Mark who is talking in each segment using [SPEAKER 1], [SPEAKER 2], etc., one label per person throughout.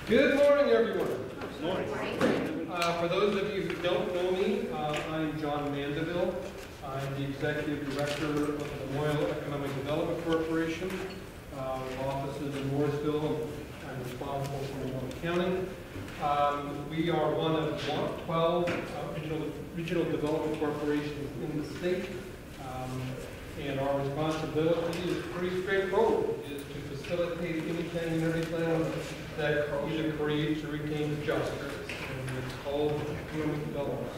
[SPEAKER 1] Good morning, everyone.
[SPEAKER 2] Good morning.
[SPEAKER 1] For those of you who don't know me, I'm John Mandeville. I'm the Executive Director of the Memorial Economic Development Corporation, with offices in Morrisville. I'm responsible for Memorial County. We are one of 12 regional development corporations in the state. And our responsibility is pretty straightforward, is to facilitate anything and everything that either creates or retains jobs. And it's called economic development.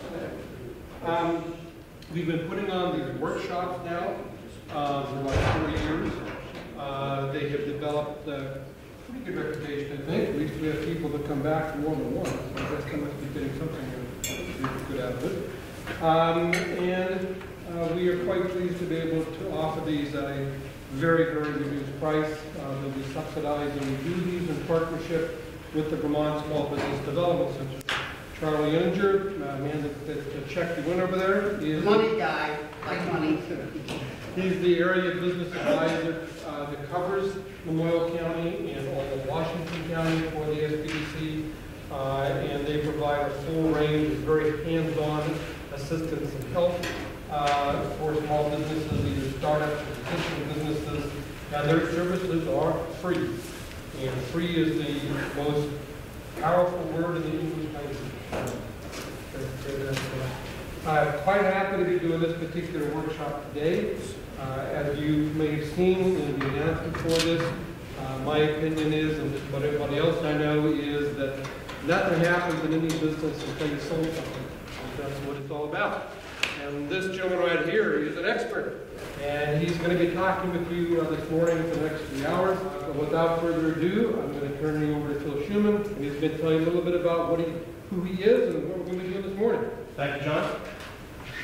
[SPEAKER 1] We've been putting on these workshops now for about 4 years. They have developed a pretty good reputation, I think. At least we have people that come back more than once. So I guess they must be getting something good out of it. We are quite pleased to be able to offer these at a very, very reduced price. They'll be subsidized, and we do these in partnership with the Vermont Small Business Development Center. Charlie Inninger, man that checked you in over there, is
[SPEAKER 3] money guy, like money.
[SPEAKER 1] He's the area business advisor that covers Memorial County and all of Washington County for the SBDC, and they provide a full range of very hands-on assistance and help for small businesses, either startups or existing businesses, and their services are free. And free is the most powerful word in the English language. I'm quite happy to be doing this particular workshop today. As you may have seen in the announcement for this, my opinion is, and what everybody else I know, is that nothing happens in any business until you sold something. That's what it's all about. And this gentleman right here is an expert, and he's going to be talking with you this morning for the next 3 hours. So without further ado, I'm going to turn you over to Phil Schuman, and he's going to tell you a little bit about who he is and what we're going to be doing this morning.
[SPEAKER 2] Thank you, John.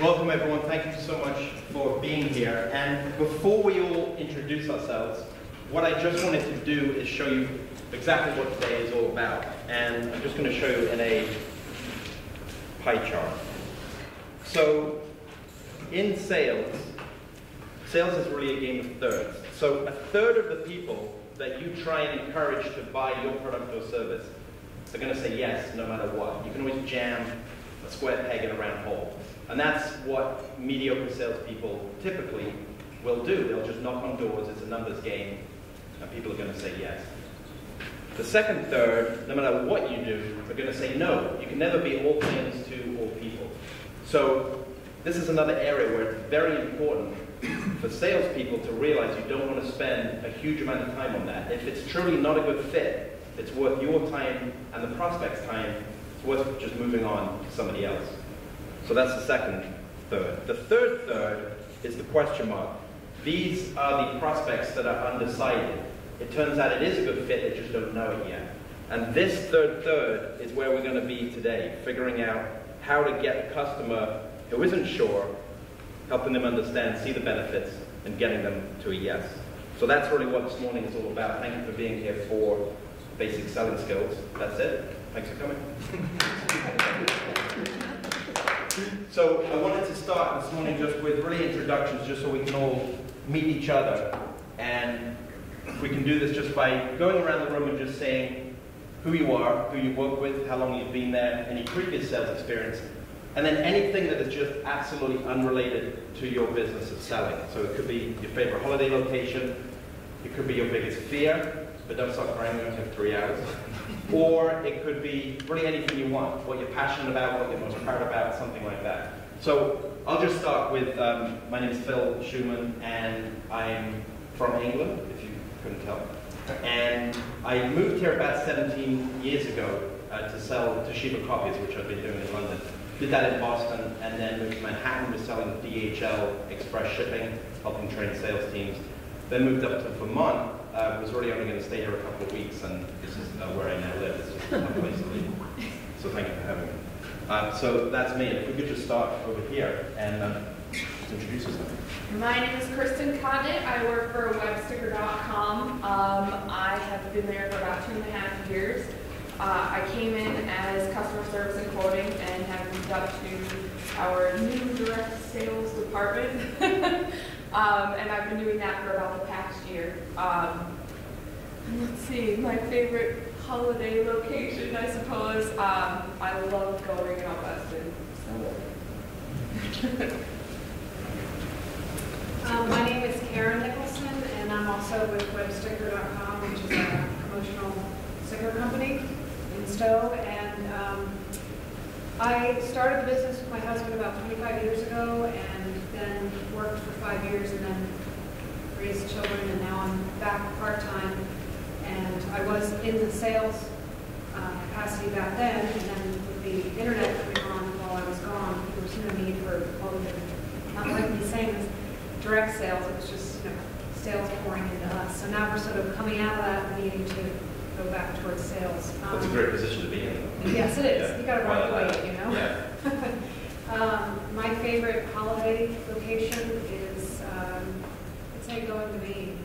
[SPEAKER 2] Welcome, everyone. Thank you so much for being here. And before we all introduce ourselves, what I just wanted to do is show you exactly what today is all about. And I'm just going to show you in a pie chart. So, in sales is really a game of thirds. So a third of the people that you try and encourage to buy your product or service are going to say yes no matter what. You can always jam a square peg in a round hole. And that's what mediocre salespeople typically will do. They'll just knock on doors, it's a numbers game, and people are going to say yes. The second third, no matter what you do, are going to say no. You can never be all things to all people. So this is another area where it's very important for salespeople to realize you don't want to spend a huge amount of time on that. If it's truly not a good fit, it's worth your time and the prospect's time, it's worth just moving on to somebody else. So that's the second third. The third third is the question mark. These are the prospects that are undecided. It turns out it is a good fit, they just don't know it yet. And this third is where we're going to be today, figuring out how to get a customer who isn't sure, helping them understand, see the benefits, and getting them to a yes. So that's really what this morning is all about. Thank you for being here for basic selling skills. That's it. Thanks for coming. So I wanted to start this morning just with really introductions, just so we can all meet each other. And we can do this just by going around the room and just saying who you are, who you work with, how long you've been there, any previous sales experience, and then anything that is just absolutely unrelated to your business of selling. So it could be your favorite holiday location, it could be your biggest fear, but don't start crying, we only have 3 hours. Or it could be really anything you want, what you're passionate about, what you're most proud about, something like that. So I'll just start with, my name is Phil Schuman, and I'm from England, if you couldn't tell. And I moved here about 17 years ago to sell Toshiba copies, which I've been doing in London. Did that in Boston, and then moved to Manhattan, was selling DHL express shipping, helping train sales teams. Then moved up to Vermont, was really only going to stay here a couple of weeks, and this is where I now live. It's just my place to live. So thank you for having me. So that's me. If we could just start over here and introduce yourself.
[SPEAKER 4] My name is Kristen Condit. I work for websticker.com. I have been there for about 2.5 years. I came in as customer service and quoting and have moved up to our new direct sales department. And I've been doing that for about the past year. Let's see, my favorite holiday location, I suppose. I love going out west and
[SPEAKER 5] My name is Karen Nicholson, and I'm also with websticker.com, which is a promotional sticker company in Stowe. And I started the business with my husband about 25 years ago, and then worked for 5 years, and then raised children, and now I'm back part-time. And I was in the sales capacity back then, and then with the internet coming on while I was gone, there was no need for all the different, not like me saying this, direct sales. It was just, sales pouring into us. So now we're sort of coming out of that and needing to go back towards sales.
[SPEAKER 2] That's a great position to be in.
[SPEAKER 5] Yes, it is.
[SPEAKER 2] Yeah.
[SPEAKER 5] You got to ride the wave,
[SPEAKER 2] Yeah.
[SPEAKER 5] My favorite holiday location is, I'd say going to Maine.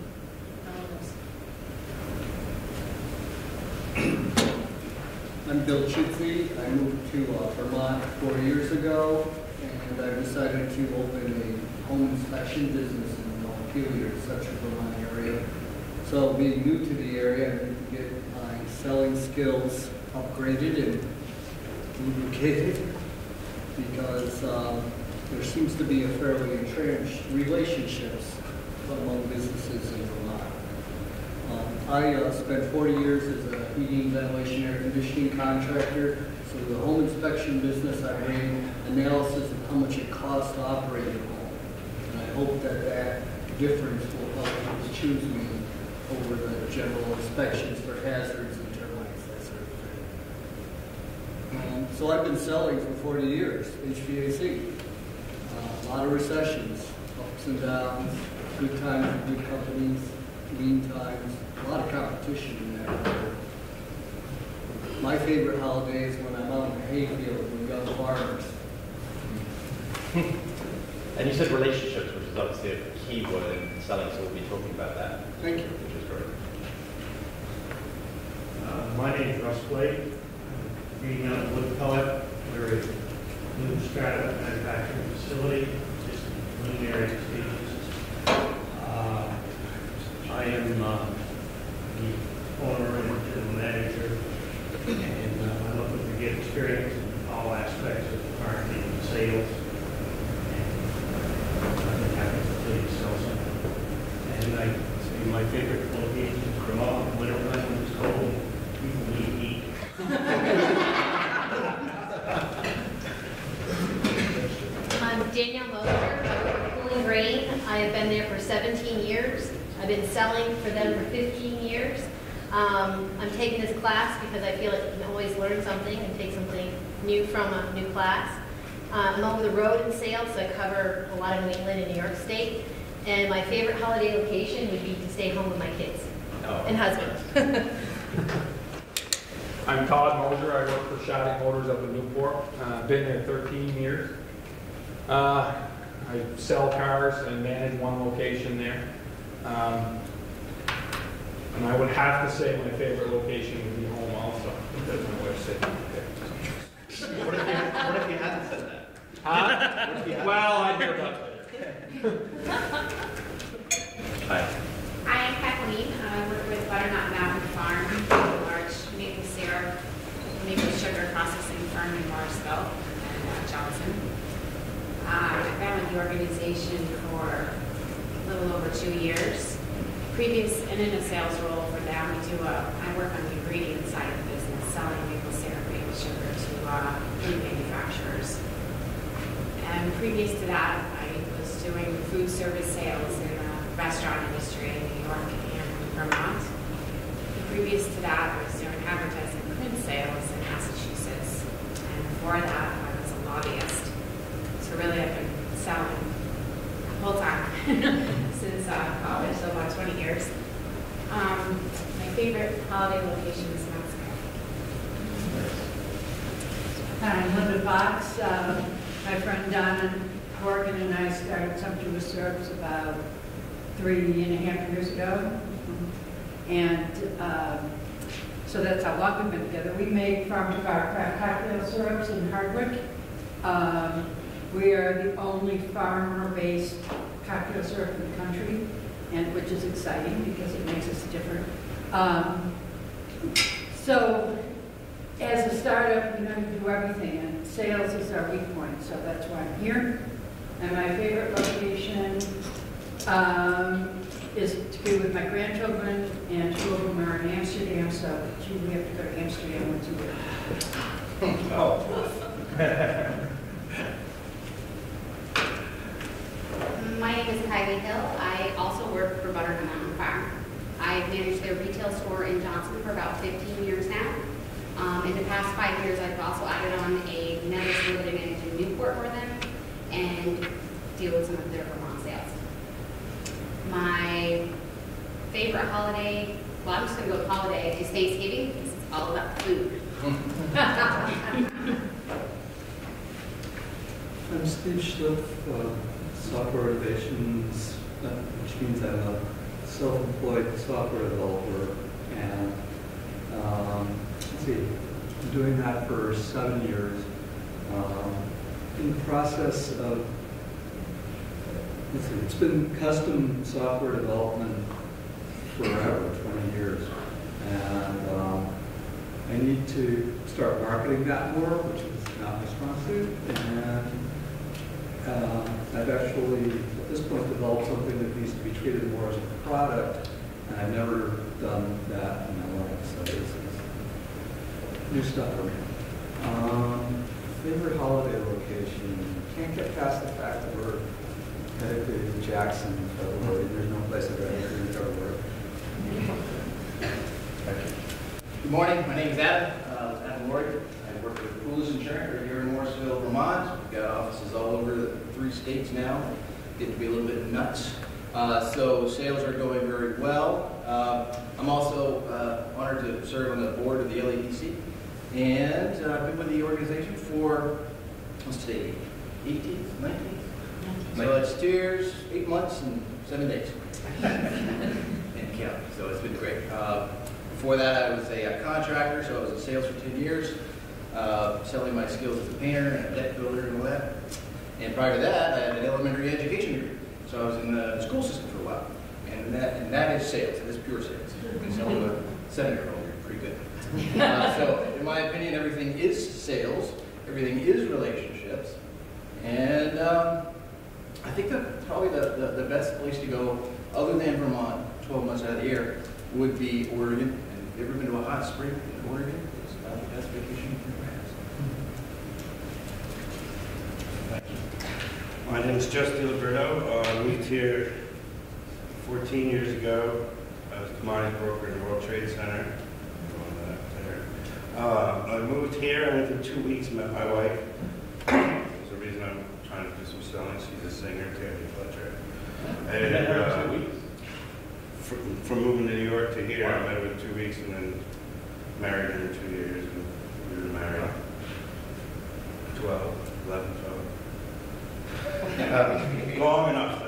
[SPEAKER 6] I'm Bill Chitsey. I moved to Vermont 4 years ago, and I decided to open a home inspection business in Montpelier, central Vermont area. So being new to the area, I need to get my selling skills upgraded and lubricated because there seems to be a fairly entrenched relationships among businesses in Vermont. I spent 40 years as a heating, ventilation, air conditioning contractor. So the home inspection business, I ran analysis of how much it costs to operate a home. And I hope that that difference will help us choose me over the general inspections for hazards and termites, that sort of thing. So I've been selling for 40 years, HVAC. A lot of recessions, ups and downs, good times with good companies, lean times, a lot of competition in that area. My favorite holiday is when I'm out in the hayfield with young farmers.
[SPEAKER 2] And you said relationships, which is obviously a key word in selling, so we'll be talking about that.
[SPEAKER 6] Thank you.
[SPEAKER 2] Which is great.
[SPEAKER 7] My name is Russ Blake. Being out of wood pellet, we're a new strata manufacturing facility, just preliminary stages. I am the owner and general manager, and I'm looking to get experience in all aspects of marketing and sales. And I've been happy to please sell something. And I say my favorite location is Vermont, wintertime when it's cold, people need heat.
[SPEAKER 8] I'm Danielle Moser. I work for Cooling Grain. I have been there for 17 years. I've been selling for them for 15 years. I'm taking this class because I feel like you can always learn something and take something new from a new class. I'm over the road in sales, so I cover a lot of New England and New York State. And my favorite holiday location would be to stay home with my kids and husband.
[SPEAKER 9] I'm Todd Moser. I work for Shattuck Motors up in Newport. Been there 13 years. I sell cars and manage one location there. And I would have to say my favorite location would be home also, because my wife's sitting right there.
[SPEAKER 2] What if you hadn't said that?
[SPEAKER 9] Huh? Well, I'd hear about that later.
[SPEAKER 2] Hi.
[SPEAKER 10] Hi, I'm Kathleen. I work with Butternut Mountain Farm, a large maple syrup, maple sugar processing firm in Morrisville and Johnson. I've been with the organization for a little over 2 years. Previous and in a sales role for them, I work on the ingredient side of the business, selling maple syrup, maple sugar to food manufacturers. And previous to that, I was doing food service sales in the restaurant industry in New York and Vermont. And previous to that, I was doing advertising print sales in Massachusetts. And before that, I was a lobbyist. So really, I've been selling the whole time since college, so about 20 years. My favorite holiday location is Mexico.
[SPEAKER 3] I'm Linda Fox. My friend Donna Morgan and I started Sumptuous Syrups about 3.5 years ago. And so that's how long we've been together. We make farm-to-bar craft cocktail syrups in Hardwick. We are the only farmer-based cocktail syrup in the country, and which is exciting because it makes us different. So as a startup, you do everything, and sales is our weak point, so that's why I'm here. And my favorite location is to be with my grandchildren, and 2 of them are in Amsterdam, so we have to go to Amsterdam once a year.
[SPEAKER 10] My name is Kylie Hill. I also work for Butternut Mountain Farm. I've managed their retail store in Johnson for about 15 years now. In the past 5 years, I've also added on another store that I manage in Newport for them and deal with some of their Vermont sales. My favorite holiday, well, I'm just going to go with holiday, is Thanksgiving because it's all about food.
[SPEAKER 11] I'm Steve Schliff, Software Innovations, which means I'm a self-employed software developer, and let's see, I'm doing that for 7 years. In the process of, let's see, it's been custom software development forever, 20 years, and I need to start marketing that more, which is not my strong suit, and I've actually, at this point, developed something that needs to be treated more as a product, and I've never done that in my life, so this is new stuff for me. Favorite holiday location? Can't get past the fact that we're headed to Jackson in February. There's no place I'd rather be in February.
[SPEAKER 12] Good morning, my name is Adam. Adam Morgan. I work with Coolers Insurance. We're here in Morrisville, Vermont. We've got offices all over the 3 states now. Get to be a little bit nuts. So sales are going very well. I'm also honored to serve on the board of the LADC. And I've been with the organization for, what's today, 18th, 19th? So it's 2 years, 8 months, and 7 days. And counting, so it's been great. Before that, I was a contractor, so I was in sales for 10 years, selling my skills as a painter and a deck builder and all that. And prior to that, I had an elementary education degree. So I was in the school system for a while. And that is sales, it is pure sales. You can sell to a 7-year-old, you're pretty good. So in my opinion, everything is sales, everything is relationships. And I think that probably the best place to go, other than Vermont, 12 months out of the year, would be Oregon. And if you've ever been to a hot spring in Oregon, it's about the best vacation you can have.
[SPEAKER 7] My name is Justin Alberto. I moved here 14 years ago. I was a commodity broker in the World Trade Center. I moved here. I went for 2 weeks, met my wife. That's the reason I'm trying to do some selling. She's a singer, Tammy Fletcher. And 2 weeks? From moving to New York to here, I met her in 2 weeks and then married her in 2 years. And we were married 11, 12. Long enough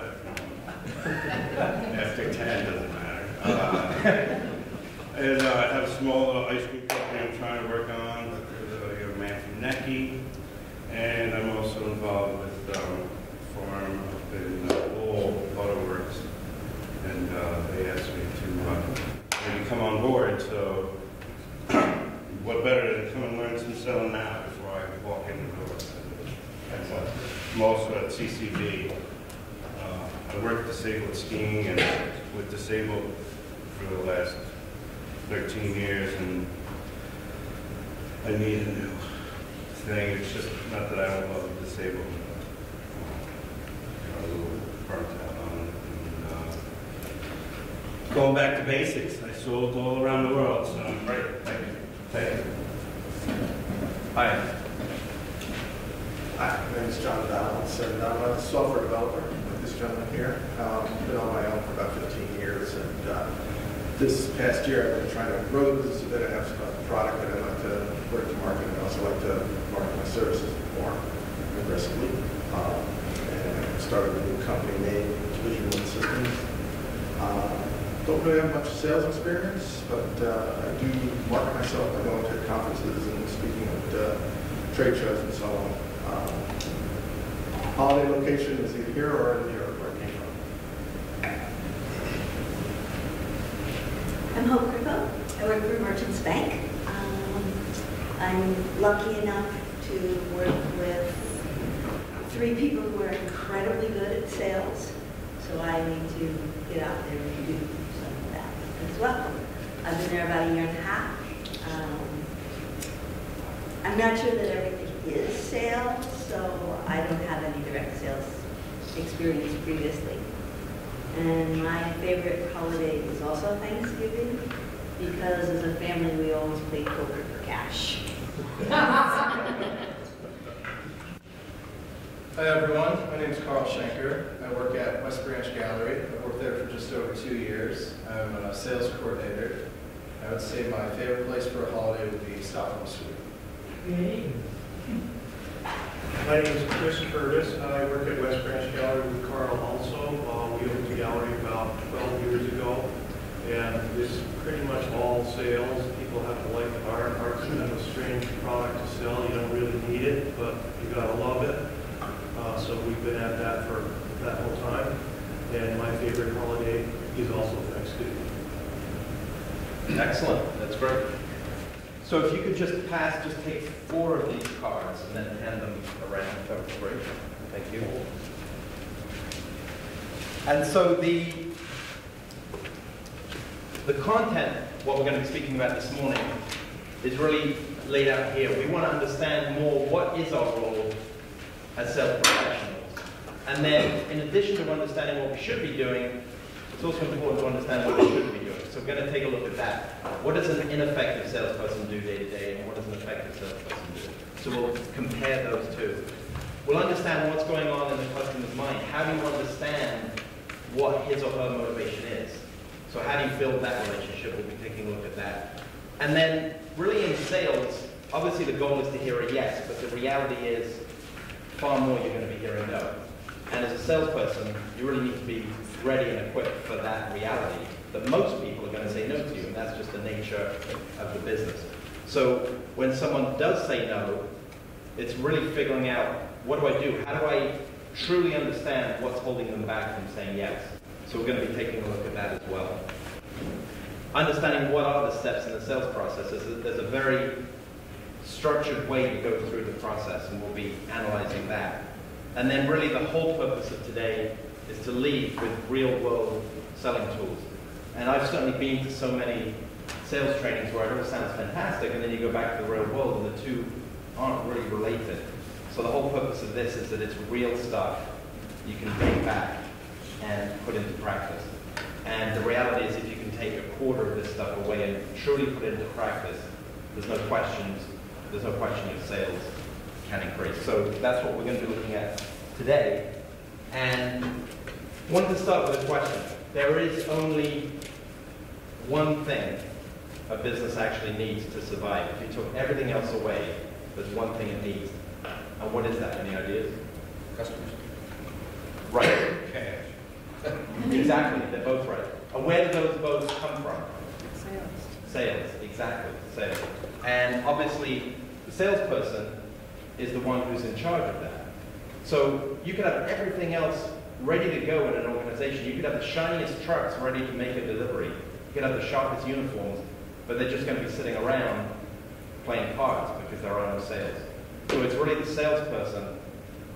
[SPEAKER 7] that after 10 doesn't matter. And I have a small ice cream company I'm trying to work on. I have a man from Necky. And I'm also involved with farm up in Lowell Auto Works. And they asked me to maybe come on board. So what better than come and learn some selling now before I walk in the door. I'm also at CCB. I work disabled skiing and with disabled for the last 13 years, and I need a new thing. It's just not that I don't love the disabled. I'm a little burnt out on it. And, going back to basics, I sold all around the world, so I'm great. Thank you. Thank you.
[SPEAKER 13] Hi. Hi, my name is John Downs, and I'm a software developer with this gentleman here. Been on my own for about 15 years, and this past year I've been trying to grow the business a bit. I have a product that I like to put into market, and I also like to market my services more aggressively. And I started a new company named Vision One Systems. Don't really have much sales experience, but I do market myself by going to conferences and speaking at trade shows and so on. Holiday location is either here or in Europe where I came from.
[SPEAKER 14] I'm Hope Grippo. I work for Merchants Bank. I'm lucky enough to work with 3 people who are incredibly good at sales, so I need to get out there and do some of that as well. I've been there about 1.5 years. I'm not sure that everything is sales, so I don't have any direct sales experience previously. And my favorite holiday is also Thanksgiving, because as a family we always play poker for cash.
[SPEAKER 15] Hi everyone, my name is Karlschenker. I work at West Branch Gallery. I've worked there for just over 2 years. I'm a sales coordinator. I would say my favorite place for a holiday would be Stockholm Suite.
[SPEAKER 16] My name is Chris Curtis. I work at West Branch Gallery with Carl also. We opened the gallery about 12 years ago, and it's pretty much all sales. People have to like the art. Art's kind of a strange product to sell. You don't really need it, but you gotta love it. So we've been at that for that whole time. And my favorite holiday is also Thanksgiving.
[SPEAKER 2] Excellent, that's great. So if you could just take 4 of these cards and then hand them around, that would be great. Thank you. And so the content, what we're going to be speaking about this morning, is really laid out here. We want to understand more what is our role as sales professionals. And then, in addition to understanding what we should be doing, it's also important to understand what we shouldn't be doing. So we're going to take a look at that. What does an ineffective salesperson do day to day, and what does an effective salesperson do? So we'll compare those two. We'll understand what's going on in the customer's mind. How do you understand what his or her motivation is? So how do you build that relationship? We'll be taking a look at that. And then, really in sales, obviously the goal is to hear a yes, but the reality is far more you're going to be hearing no. And as a salesperson, you really need to be ready and equipped for that reality, that most people are going to say no to you, and that's just the nature of the business. So when someone does say no, it's really figuring out, what do I do? How do I truly understand what's holding them back from saying yes? So we're going to be taking a look at that as well. Understanding what are the steps in the sales process. There's a very structured way to go through the process, and we'll be analyzing that. And then really the whole purpose of today is to lead with real-world selling tools. And I've certainly been to so many sales trainings where it all sounds fantastic, and then you go back to the real world and the two aren't really related. So the whole purpose of this is that it's real stuff you can take back and put into practice. And the reality is if you can take 1/4 of this stuff away and truly put it into practice, there's no question your sales can increase. So that's what we're going to be looking at today. And I wanted to start with a question. There is only one thing a business actually needs to survive. If you took everything else away, there's one thing it needs. And what is that? Any ideas?
[SPEAKER 12] Customers.
[SPEAKER 2] Right.
[SPEAKER 12] Cash.
[SPEAKER 2] Exactly. They're both right. And where do those both come from?
[SPEAKER 3] Sales.
[SPEAKER 2] Sales. Exactly. Sales. And obviously, the salesperson is the one who's in charge of that. So you could have everything else ready to go in an organization. You could have the shiniest trucks ready to make a delivery. You could have the sharpest uniforms, but they're just going to be sitting around playing cards because there are no sales. So it's really the salesperson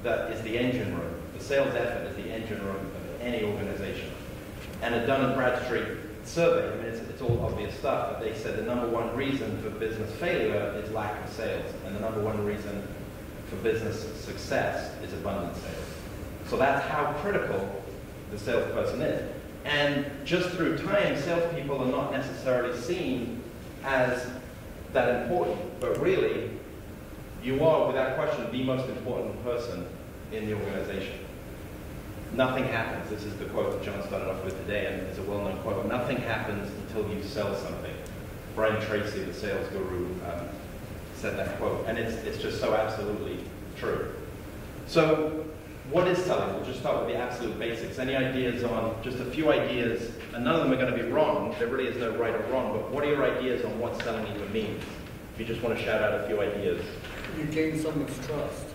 [SPEAKER 2] that is the engine room. The sales effort is the engine room of any organization. And a Dun & Bradstreet survey, I mean, it's all obvious stuff, but they said the #1 reason for business failure is lack of sales, and the #1 reason for business success is abundant sales. So that's how critical the salesperson is. And just through time, salespeople are not necessarily seen as that important, but really, you are, without question, the most important person in the organization. Nothing happens, this is the quote that John started off with today, and it's a well-known quote, nothing happens until you sell something. Brian Tracy, the sales guru, said that quote, and it's just so absolutely true. So, what is selling? We'll just start with the absolute basics. Any ideas on, just a few ideas, and none of them are going to be wrong, there really is no right or wrong, but what are your ideas on what selling even means? If you just want to shout out a few ideas.
[SPEAKER 6] You gain someone's trust.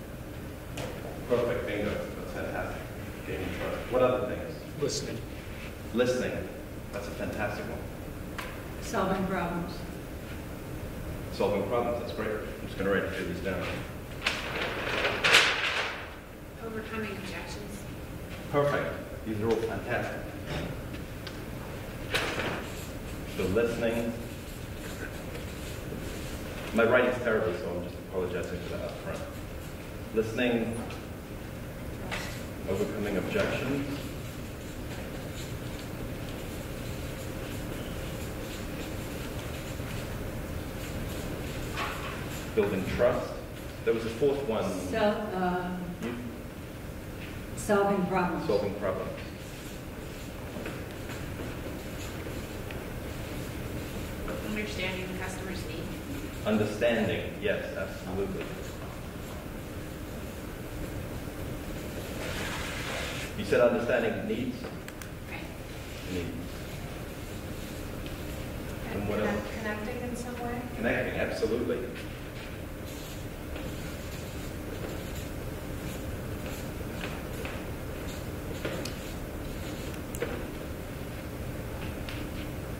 [SPEAKER 2] Perfect, bingo, that's fantastic. Gaining trust. What other things?
[SPEAKER 9] Listening.
[SPEAKER 2] Listening, that's a fantastic one.
[SPEAKER 3] Solving problems.
[SPEAKER 2] Solving problems, that's great. I'm just going to write a few of these down.
[SPEAKER 10] Overcoming objections.
[SPEAKER 2] Perfect. These are all fantastic. So listening. My writing's terrible, so I'm just apologizing for that up front. Listening. Overcoming objections. Building trust. There was a fourth one.
[SPEAKER 3] Solving problems.
[SPEAKER 2] Solving problems.
[SPEAKER 10] Understanding the customer's needs.
[SPEAKER 2] Understanding, yes, absolutely. You said understanding needs?
[SPEAKER 10] Right.
[SPEAKER 2] Needs.
[SPEAKER 5] And
[SPEAKER 2] what else?
[SPEAKER 5] connecting in some way?
[SPEAKER 2] Connecting, absolutely.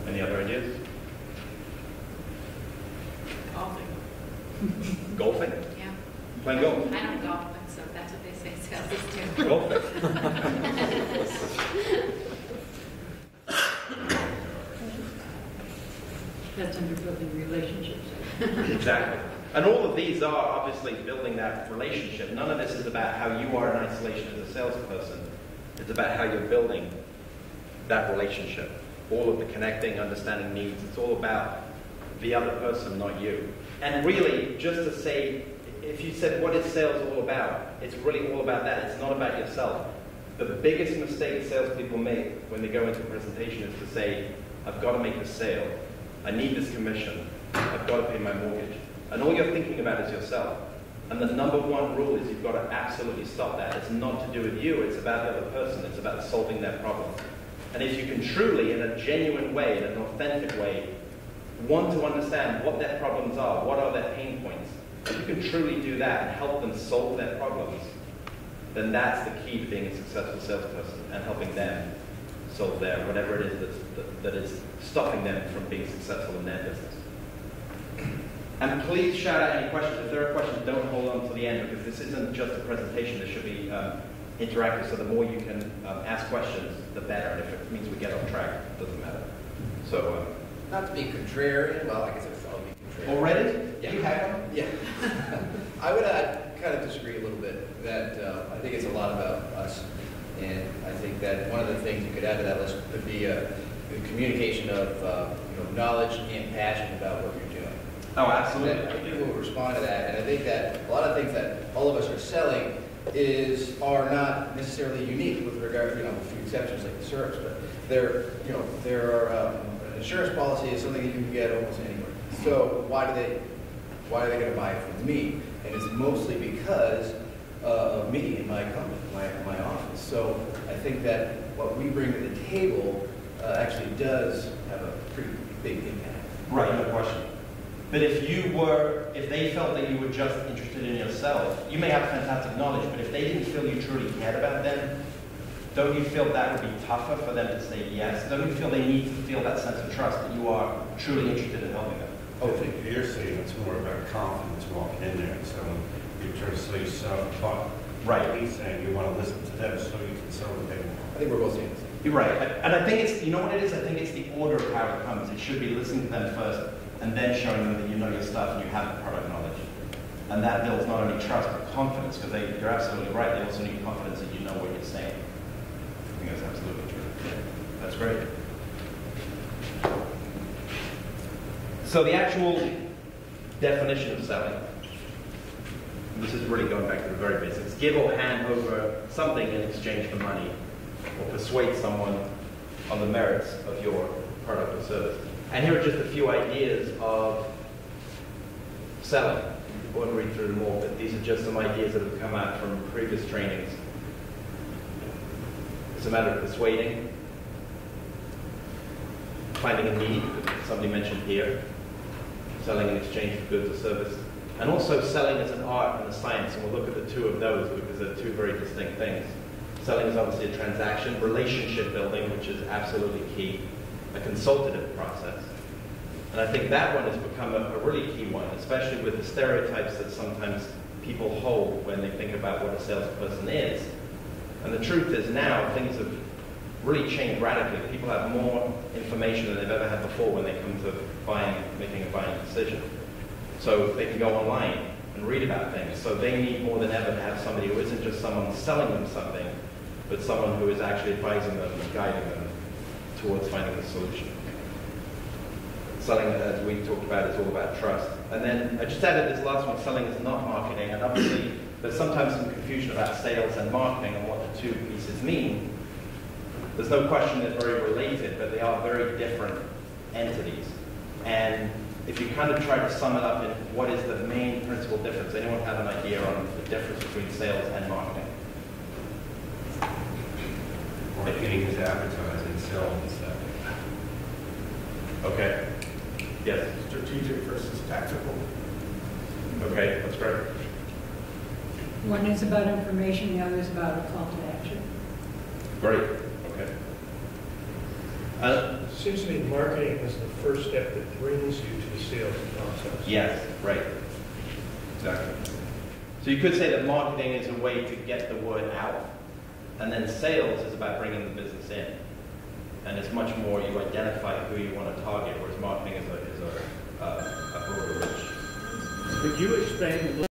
[SPEAKER 2] Any other ideas?
[SPEAKER 10] Golfing.
[SPEAKER 2] Golfing?
[SPEAKER 10] Yeah.
[SPEAKER 2] Playing golf?
[SPEAKER 10] I don't golf, so that's what they say sales is too.
[SPEAKER 2] Golfing.
[SPEAKER 3] That's under building relationships.
[SPEAKER 2] Exactly. And all of these are obviously building that relationship. None of this is about how you are in isolation as a salesperson. It's about how you're building that relationship. All of the connecting, understanding needs, it's all about the other person, not you. And really, just to say, if you said, what is sales all about? It's really all about that. It's not about yourself. The biggest mistake salespeople make when they go into a presentation is to say, I've got to make a sale. I need this commission. I've got to pay my mortgage. And all you're thinking about is yourself. And the number one rule is you've got to absolutely stop that. It's not to do with you. It's about the other person. It's about solving their problem. And if you can truly, in a genuine way, in an authentic way, want to understand what their problems are, what are their pain points, if you can truly do that and help them solve their problems, then that's the key to being a successful salesperson and helping them solve their, whatever it is that is stopping them from being successful in their business. And please shout out any questions. If there are questions, don't hold on to the end, because this isn't just a presentation. This should be interactive, so the more you can ask questions, the better. And if it means we get off track, it doesn't matter. So,
[SPEAKER 12] not to be contrarian, well, I guess I'll be contrarian.
[SPEAKER 2] Already?
[SPEAKER 12] Yeah.
[SPEAKER 2] You have one?
[SPEAKER 12] Yeah. I would kind of disagree a little bit, that I think it's a lot about us. And I think that one of the things you could add to that list could be the communication of knowledge and passion about what you're doing.
[SPEAKER 2] Oh, absolutely.
[SPEAKER 12] And people will respond to that. And I think that a lot of things that all of us are selling are not necessarily unique with regard to, a few exceptions like the syrups, but there are an insurance policy is something that you can get almost anywhere. So why are they going to buy it from me? And it's mostly because of me and my company, my office. So I think that what we bring to the table actually does have a pretty big impact.
[SPEAKER 2] Right, no question. But if they felt that you were just interested in yourself, you may have fantastic knowledge, but if they didn't feel you truly cared about them, don't you feel that would be tougher for them to say yes? Don't you feel they need to feel that sense of trust that you are truly interested in helping them?
[SPEAKER 7] I think you're saying it's more about confidence walking in there. So you're trying to sell yourself, but
[SPEAKER 2] right.
[SPEAKER 7] He's saying you want to listen to them so you can sell what they want.
[SPEAKER 12] I think we're both saying this.
[SPEAKER 2] You're right. And I think it's, you know what it is? I think it's the order of how it comes. It should be listening to them first and then showing them that you know your stuff and you have the product knowledge. And that builds not only trust but confidence, because you're absolutely right. They also need confidence that you know what you're saying. I think that's absolutely true. That's great. So the actual definition of selling, this is really going back to the very basics. Give or hand over something in exchange for money, or persuade someone on the merits of your product or service. And here are just a few ideas of selling. I won't read through them all, but these are just some ideas that have come out from previous trainings. It's a matter of persuading, finding a need, somebody mentioned here, selling in exchange for goods or service, and also selling as an art and a science, and we'll look at the two of those because they're two very distinct things. Selling is obviously a transaction, relationship building, which is absolutely key, a consultative process, And I think that one has become a really key one, especially with the stereotypes that sometimes people hold when they think about what a salesperson is. And the truth is now things have really changed radically. People have more information than they've ever had before when they come to making a buying decision. So they can go online and read about things. So they need more than ever to have somebody who isn't just someone selling them something, but someone who is actually advising them and guiding them towards finding the solution. Selling, as we talked about, is all about trust. And then I just added this last one, selling is not marketing. And obviously, there's sometimes some confusion about sales and marketing and what the two pieces mean. There's no question they're very related, but they are very different entities. And if you kind of try to sum it up in what is the main principal difference, anyone have an idea on the difference between sales and marketing?
[SPEAKER 17] Marketing is advertising, sales is selling.
[SPEAKER 2] Okay. Yes.
[SPEAKER 13] Strategic versus tactical.
[SPEAKER 2] Okay, that's great.
[SPEAKER 3] One is about information, the other is about a call to action.
[SPEAKER 2] Great. Okay.
[SPEAKER 16] It seems to me marketing is the first step that brings you to the sales process.
[SPEAKER 2] Yes, right. Exactly. So you could say that marketing is a way to get the word out, and then sales is about bringing the business in. And it's much more you identify who you want to target, whereas marketing is a broader reach.
[SPEAKER 16] Could you explain a little